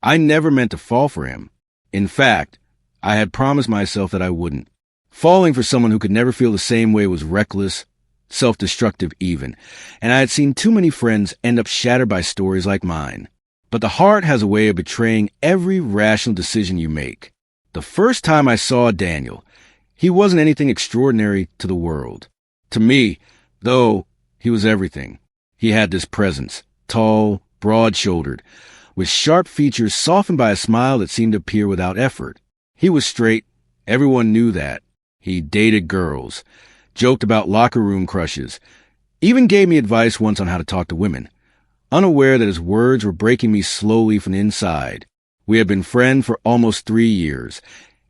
I never meant to fall for him. In fact, I had promised myself that I wouldn't. Falling for someone who could never feel the same way was reckless, self-destructive even, and I had seen too many friends end up shattered by stories like mine. But the heart has a way of betraying every rational decision you make. The first time I saw Daniel, he wasn't anything extraordinary to the world. To me, though, he was everything. He had this presence, tall, broad-shouldered, with sharp features softened by a smile that seemed to appear without effort. He was straight. Everyone knew that. He dated girls, joked about locker room crushes, even gave me advice once on how to talk to women, unaware that his words were breaking me slowly from the inside. We had been friends for almost 3 years,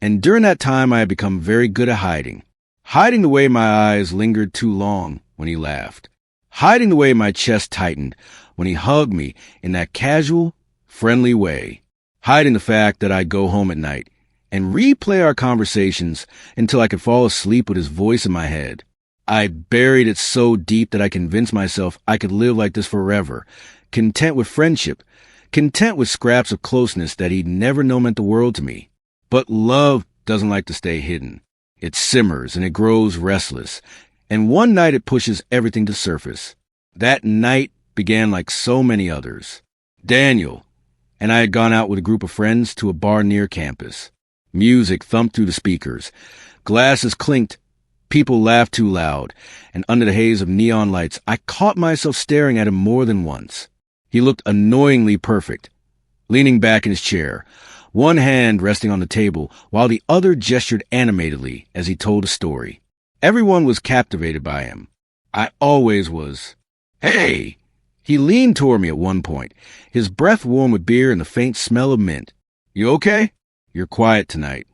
and during that time I had become very good at hiding the way my eyes lingered too long when he laughed, hiding the way my chest tightened when he hugged me in that casual, friendly way, hiding the fact that I'd go home at night and replay our conversations until I could fall asleep with his voice in my head. I buried it so deep that I convinced myself I could live like this forever, content with friendship, content with scraps of closeness that he'd never known meant the world to me. But love doesn't like to stay hidden. It simmers and it grows restless, and one night it pushes everything to surface. That night began like so many others. Daniel and I had gone out with a group of friends to a bar near campus. Music thumped through the speakers. Glasses clinked. People laughed too loud. And under the haze of neon lights, I caught myself staring at him more than once. He looked annoyingly perfect, leaning back in his chair, one hand resting on the table, while the other gestured animatedly as he told a story. Everyone was captivated by him. I always was. Hey! He leaned toward me at one point, his breath warm with beer and the faint smell of mint. You okay? You're quiet tonight.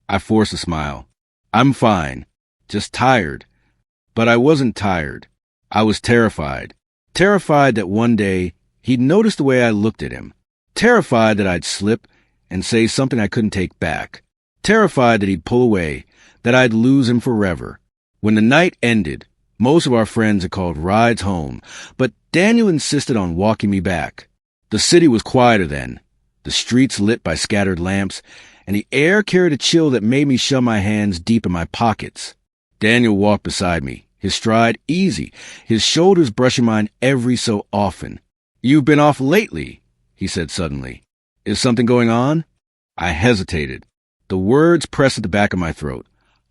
I forced a smile. I'm fine. Just tired. But I wasn't tired. I was terrified. Terrified that one day he'd notice the way I looked at him. Terrified that I'd slip and say something I couldn't take back. Terrified that he'd pull away, that I'd lose him forever. When the night ended, most of our friends had called rides home, but Daniel insisted on walking me back. The city was quieter then, the streets lit by scattered lamps, and the air carried a chill that made me shove my hands deep in my pockets. Daniel walked beside me, his stride easy, his shoulders brushing mine every so often. You've been off lately, he said suddenly. Is something going on? I hesitated. The words pressed at the back of my throat.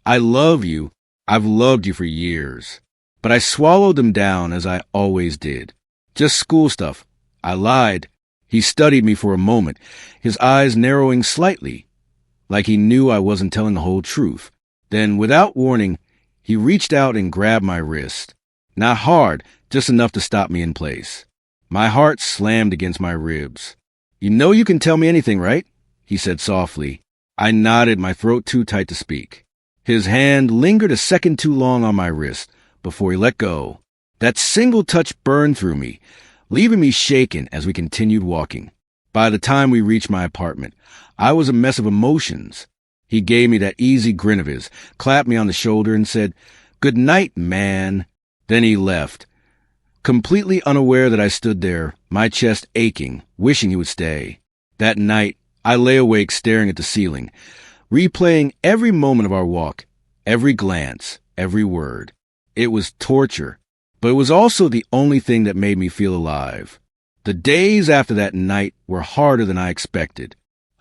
I love you. I've loved you for years. But I swallowed them down as I always did. Just school stuff. I lied. He studied me for a moment, his eyes narrowing slightly, like he knew I wasn't telling the whole truth. Then, without warning, he reached out and grabbed my wrist. Not hard, just enough to stop me in place. My heart slammed against my ribs. You know you can tell me anything, right? He said softly. I nodded, my throat too tight to speak. His hand lingered a second too long on my wrist before he let go. That single touch burned through me, leaving me shaken as we continued walking. By the time we reached my apartment, I was a mess of emotions. He gave me that easy grin of his, clapped me on the shoulder, and said, "Good night, man." Then he left, completely unaware that I stood there, my chest aching, wishing he would stay. That night, I lay awake staring at the ceiling, replaying every moment of our walk, every glance, every word. It was torture, but it was also the only thing that made me feel alive. The days after that night were harder than I expected.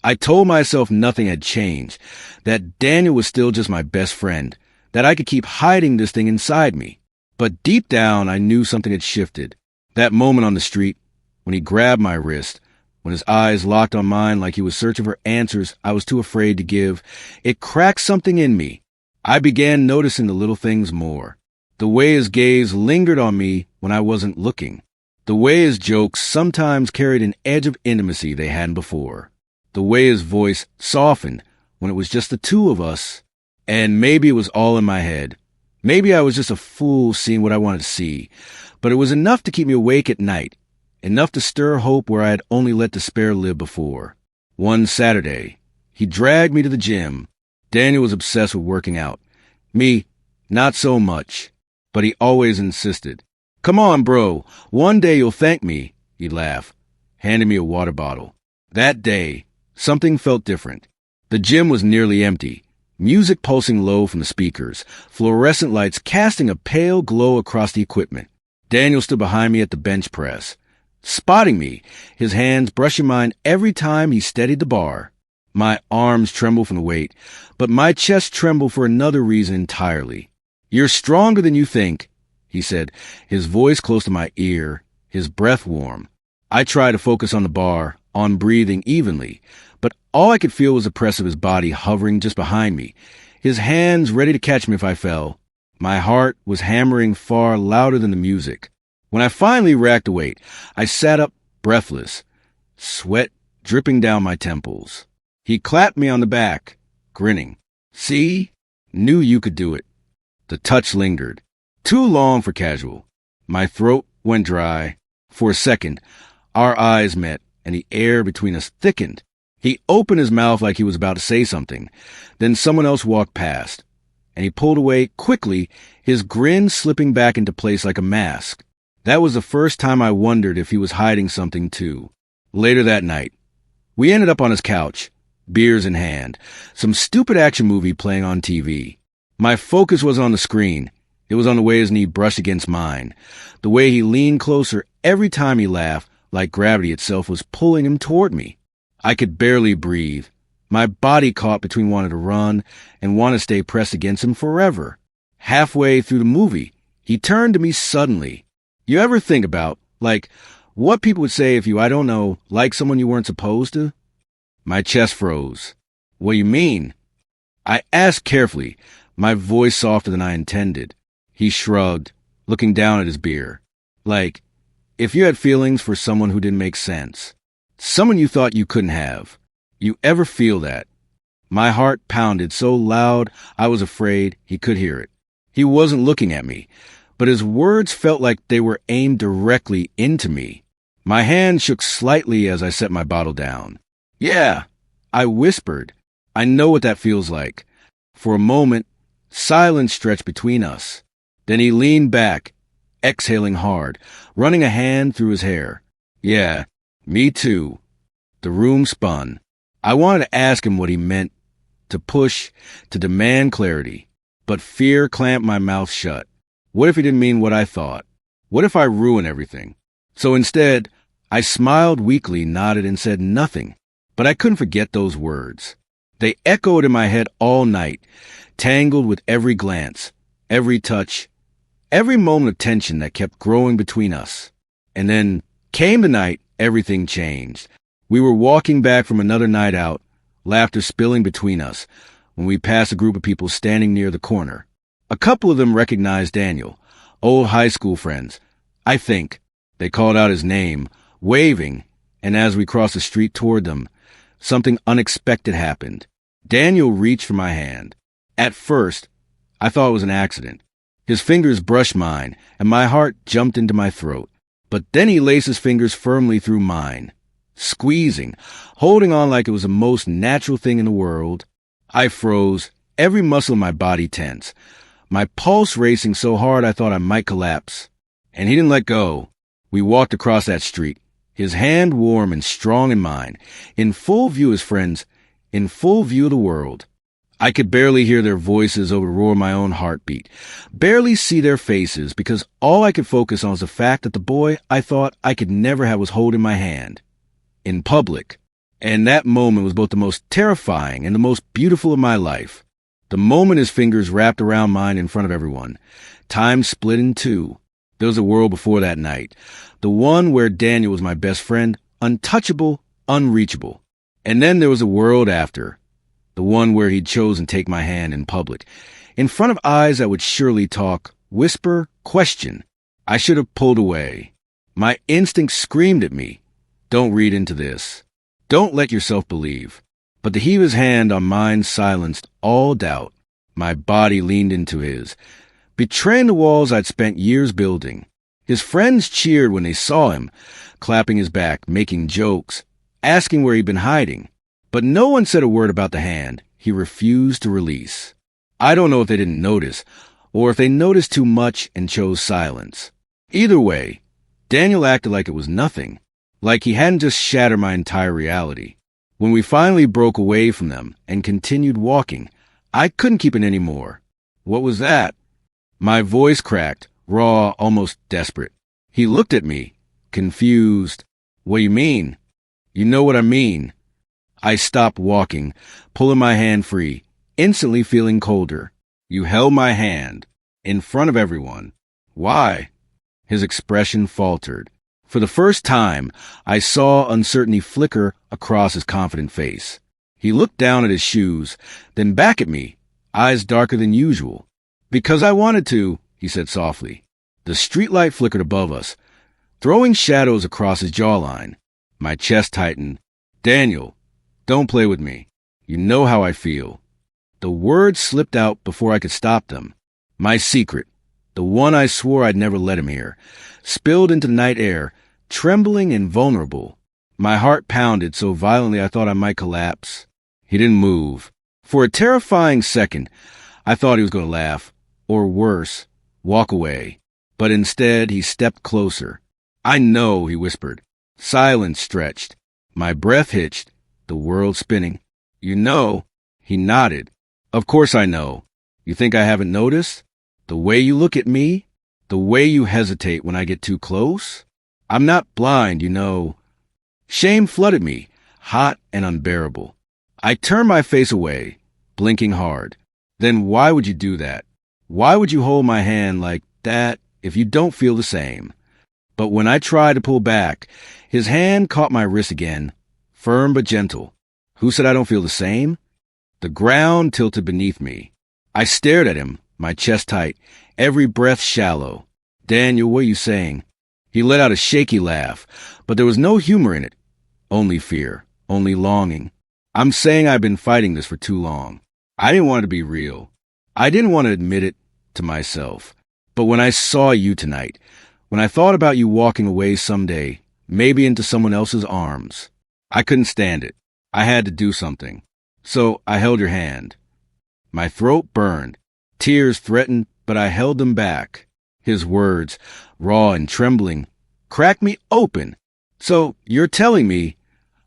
I told myself nothing had changed, that Daniel was still just my best friend, that I could keep hiding this thing inside me. But deep down, I knew something had shifted. That moment on the street, when he grabbed my wrist, when his eyes locked on mine like he was searching for answers I was too afraid to give, it cracked something in me. I began noticing the little things more. The way his gaze lingered on me when I wasn't looking. The way his jokes sometimes carried an edge of intimacy they hadn't before. The way his voice softened when it was just the two of us. And maybe it was all in my head. Maybe I was just a fool seeing what I wanted to see. But it was enough to keep me awake at night. Enough to stir hope where I had only let despair live before. One Saturday, he dragged me to the gym. Daniel was obsessed with working out. Me, not so much. But he always insisted. "Come on, bro. One day you'll thank me," he'd laugh, handing me a water bottle. That day, something felt different. The gym was nearly empty, music pulsing low from the speakers, fluorescent lights casting a pale glow across the equipment. Daniel stood behind me at the bench press, spotting me, his hands brushing mine every time he steadied the bar. My arms trembled from the weight, but my chest trembled for another reason entirely. "You're stronger than you think," he said, his voice close to my ear, his breath warm. I tried to focus on the bar, on breathing evenly, but all I could feel was the press of his body hovering just behind me, his hands ready to catch me if I fell. My heart was hammering far louder than the music. When I finally racked the weight, I sat up breathless, sweat dripping down my temples. He clapped me on the back, grinning. "See? Knew you could do it." The touch lingered. Too long for casual. My throat went dry. For a second, our eyes met, and the air between us thickened. He opened his mouth like he was about to say something. Then someone else walked past, and he pulled away quickly, his grin slipping back into place like a mask. That was the first time I wondered if he was hiding something too. Later that night, we ended up on his couch, beers in hand, some stupid action movie playing on TV. My focus was on the screen. It was on the way his knee brushed against mine, the way he leaned closer every time he laughed, like gravity itself was pulling him toward me. I could barely breathe. My body caught between wanting to run and want to stay pressed against him forever. Halfway through the movie, he turned to me suddenly. You ever think about, like, what people would say if you, I don't know, like someone you weren't supposed to? My chest froze. "What do you mean?" I asked carefully, my voice softer than I intended. He shrugged, looking down at his beer. "Like, if you had feelings for someone who didn't make sense. Someone you thought you couldn't have. You ever feel that?" My heart pounded so loud I was afraid he could hear it. He wasn't looking at me, but his words felt like they were aimed directly into me. My hand shook slightly as I set my bottle down. "Yeah," I whispered. "I know what that feels like." For a moment, silence stretched between us. Then he leaned back, exhaling hard, running a hand through his hair. "Yeah, me too." The room spun. I wanted to ask him what he meant, to push, to demand clarity, but fear clamped my mouth shut. What if he didn't mean what I thought? What if I ruined everything? So instead, I smiled weakly, nodded, and said nothing. But I couldn't forget those words. They echoed in my head all night, tangled with every glance, every touch, every moment of tension that kept growing between us. And then came the night everything changed. We were walking back from another night out, laughter spilling between us, when we passed a group of people standing near the corner. A couple of them recognized Daniel, old high school friends. I think. They called out his name, waving, and as we crossed the street toward them, something unexpected happened. Daniel reached for my hand. At first, I thought it was an accident. His fingers brushed mine, and my heart jumped into my throat. But then he laced his fingers firmly through mine, squeezing, holding on like it was the most natural thing in the world. I froze, every muscle in my body tense, my pulse racing so hard I thought I might collapse. And he didn't let go. We walked across that street, his hand warm and strong in mine, in full view of his friends, in full view of the world. I could barely hear their voices over the roar of my own heartbeat, barely see their faces, because all I could focus on was the fact that the boy I thought I could never have was holding my hand. In public. And that moment was both the most terrifying and the most beautiful of my life. The moment his fingers wrapped around mine in front of everyone. Time split in two. There was a world before that night. The one where Daniel was my best friend, untouchable, unreachable. And then there was a world after. The one where he'd chosen to take my hand in public, in front of eyes that would surely talk, whisper, question. I should have pulled away. My instinct screamed at me, "Don't read into this. Don't let yourself believe." But the heave of his hand on mine silenced all doubt. My body leaned into his, betraying the walls I'd spent years building. His friends cheered when they saw him, clapping his back, making jokes, asking where he'd been hiding. But no one said a word about the hand he refused to release. I don't know if they didn't notice, or if they noticed too much and chose silence. Either way, Daniel acted like it was nothing. like he hadn't just shattered my entire reality. When we finally broke away from them and continued walking, I couldn't keep it anymore. What was that? My voice cracked, raw, almost desperate. He looked at me, confused. What do you mean? You know what I mean. I stopped walking, pulling my hand free, instantly feeling colder. You held my hand, in front of everyone. Why? His expression faltered. For the first time, I saw uncertainty flicker across his confident face. He looked down at his shoes, then back at me, eyes darker than usual. Because I wanted to, he said softly. The streetlight flickered above us, throwing shadows across his jawline. My chest tightened. Daniel, don't play with me. You know how I feel. The words slipped out before I could stop them. My secret, the one I swore I'd never let him hear, spilled into the night air, trembling and vulnerable. My heart pounded so violently I thought I might collapse. He didn't move. For a terrifying second, I thought he was going to laugh, or worse, walk away. But instead, he stepped closer. I know, he whispered. Silence stretched. My breath hitched, the world spinning. You know, he nodded. Of course I know. You think I haven't noticed? The way you look at me? The way you hesitate when I get too close? I'm not blind, you know. Shame flooded me, hot and unbearable. I turned my face away, blinking hard. Then why would you do that? Why would you hold my hand like that if you don't feel the same? But when I tried to pull back, his hand caught my wrist again, firm but gentle. Who said I don't feel the same? The ground tilted beneath me. I stared at him, my chest tight, every breath shallow. Daniel, what are you saying? He let out a shaky laugh, but there was no humor in it. Only fear, only longing. I'm saying I've been fighting this for too long. I didn't want it to be real. I didn't want to admit it to myself. But when I saw you tonight, when I thought about you walking away someday, maybe into someone else's arms, I couldn't stand it. I had to do something. So I held your hand. My throat burned. Tears threatened, but I held them back. His words, raw and trembling, cracked me open. So you're telling me?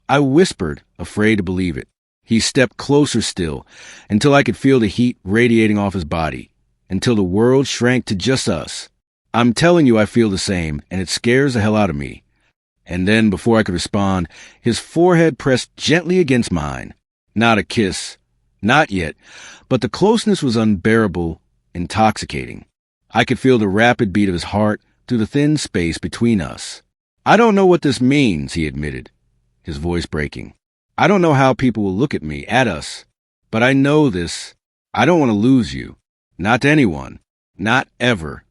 I whispered, afraid to believe it. He stepped closer still, until I could feel the heat radiating off his body, until the world shrank to just us. I'm telling you I feel the same, and it scares the hell out of me. And then, before I could respond, his forehead pressed gently against mine. Not a kiss. Not yet. But the closeness was unbearable, intoxicating. I could feel the rapid beat of his heart through the thin space between us. I don't know what this means, he admitted, his voice breaking. I don't know how people will look at me, at us. But I know this. I don't want to lose you. Not to anyone. Not ever.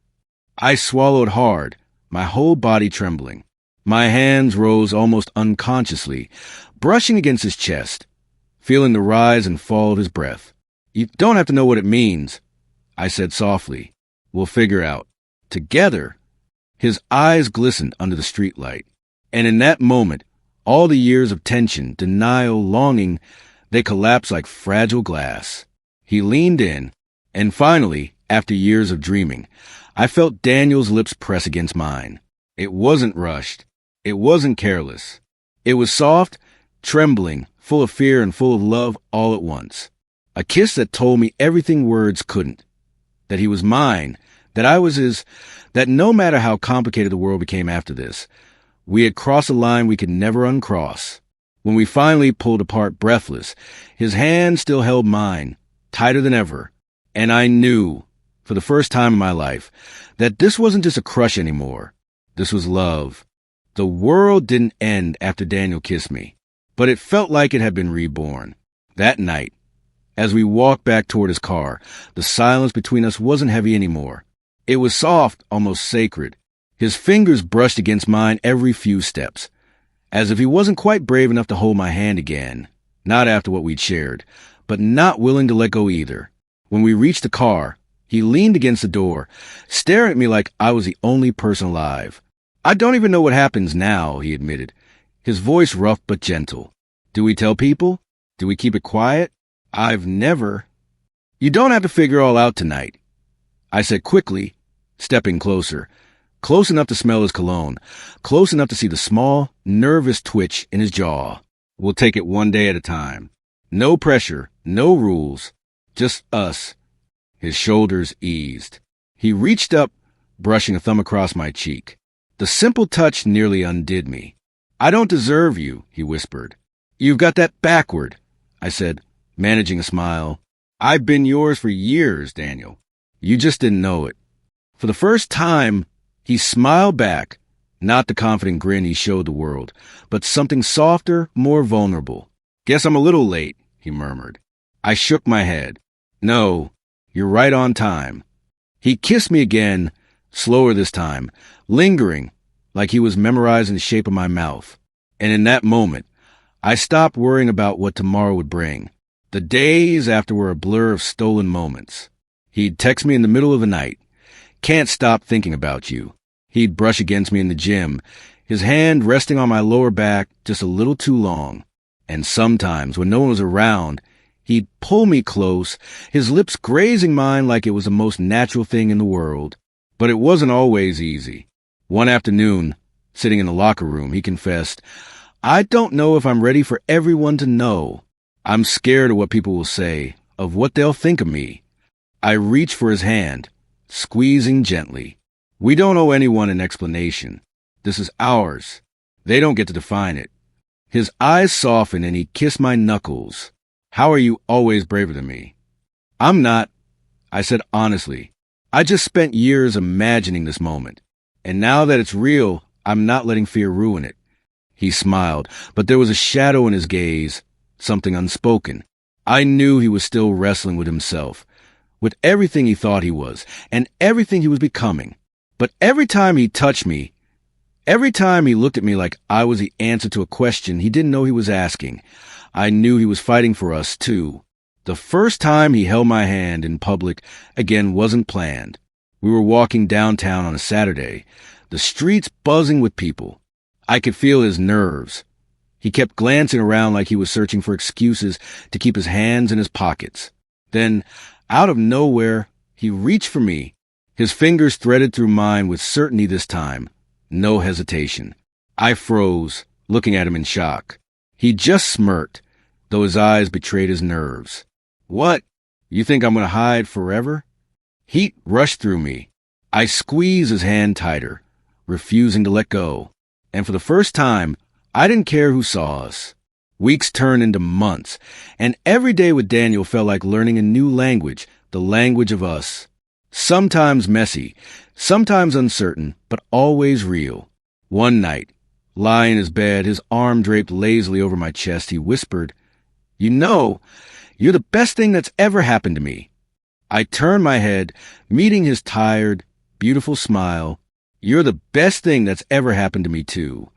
I swallowed hard, my whole body trembling. My hands rose almost unconsciously, brushing against his chest, feeling the rise and fall of his breath. You don't have to know what it means, I said softly. We'll figure out. Together. His eyes glistened under the streetlight. And in that moment, all the years of tension, denial, longing, they collapsed like fragile glass. He leaned in, and finally, after years of dreaming, I felt Daniel's lips press against mine. It wasn't rushed. It wasn't careless. It was soft, trembling, full of fear and full of love all at once. A kiss that told me everything words couldn't. That he was mine, that I was his, that no matter how complicated the world became after this, we had crossed a line we could never uncross. When we finally pulled apart breathless, his hand still held mine, tighter than ever, and I knew, for the first time in my life, that this wasn't just a crush anymore. This was love. The world didn't end after Daniel kissed me, but it felt like it had been reborn. That night, as we walked back toward his car, the silence between us wasn't heavy anymore. It was soft, almost sacred. His fingers brushed against mine every few steps, as if he wasn't quite brave enough to hold my hand again, not after what we'd shared, but not willing to let go either. When we reached the car, he leaned against the door, staring at me like I was the only person alive. I don't even know what happens now, he admitted, his voice rough but gentle. Do we tell people? Do we keep it quiet? I've never. You don't have to figure it all out tonight, I said quickly, stepping closer. Close enough to smell his cologne, close enough to see the small, nervous twitch in his jaw. We'll take it one day at a time. No pressure, no rules, just us. His shoulders eased. He reached up, brushing a thumb across my cheek. The simple touch nearly undid me. I don't deserve you, he whispered. You've got that backward, I said, managing a smile. I've been yours for years, Daniel. You just didn't know it. For the first time, he smiled back, not the confident grin he showed the world, but something softer, more vulnerable. Guess I'm a little late, he murmured. I shook my head. No, you're right on time. He kissed me again, slower this time, lingering, like he was memorizing the shape of my mouth. And in that moment, I stopped worrying about what tomorrow would bring. The days after were a blur of stolen moments. He'd text me in the middle of the night. Can't stop thinking about you. He'd brush against me in the gym, his hand resting on my lower back just a little too long. And sometimes, when no one was around, he'd pull me close, his lips grazing mine like it was the most natural thing in the world. But it wasn't always easy. One afternoon, sitting in the locker room, he confessed, I don't know if I'm ready for everyone to know. I'm scared of what people will say, of what they'll think of me. I reached for his hand, squeezing gently. We don't owe anyone an explanation. This is ours. They don't get to define it. His eyes softened and he kissed my knuckles. How are you always braver than me? I'm not, I said honestly. I just spent years imagining this moment. And now that it's real, I'm not letting fear ruin it. He smiled, but there was a shadow in his gaze, something unspoken. I knew he was still wrestling with himself, with everything he thought he was, and everything he was becoming. But every time he touched me, every time he looked at me like I was the answer to a question he didn't know he was asking, I knew he was fighting for us, too. The first time he held my hand in public, again, wasn't planned. We were walking downtown on a Saturday, the streets buzzing with people. I could feel his nerves. He kept glancing around like he was searching for excuses to keep his hands in his pockets. Then, out of nowhere, he reached for me. His fingers threaded through mine with certainty this time. No hesitation. I froze, looking at him in shock. He just smirked, though his eyes betrayed his nerves. What? You think I'm going to hide forever? Heat rushed through me. I squeezed his hand tighter, refusing to let go. And for the first time, I didn't care who saw us. Weeks turned into months, and every day with Daniel felt like learning a new language, the language of us. Sometimes messy, sometimes uncertain, but always real. One night, lying in his bed, his arm draped lazily over my chest, he whispered, You know, you're the best thing that's ever happened to me. I turned my head, meeting his tired, beautiful smile. You're the best thing that's ever happened to me, too.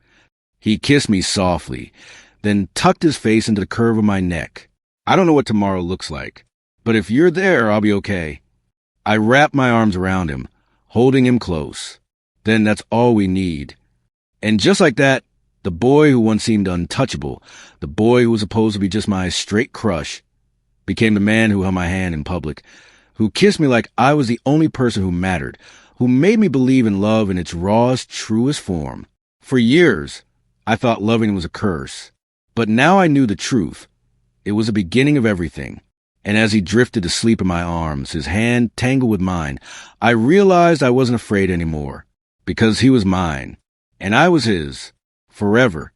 He kissed me softly, then tucked his face into the curve of my neck. I don't know what tomorrow looks like, but if you're there, I'll be okay. I wrapped my arms around him, holding him close. Then that's all we need. And just like that, the boy who once seemed untouchable, the boy who was supposed to be just my straight crush, became the man who held my hand in public, who kissed me like I was the only person who mattered, who made me believe in love in its rawest, truest form. For years, I thought loving was a curse. But now I knew the truth. It was the beginning of everything. And as he drifted to sleep in my arms, his hand tangled with mine, I realized I wasn't afraid anymore, because he was mine, and I was his, forever.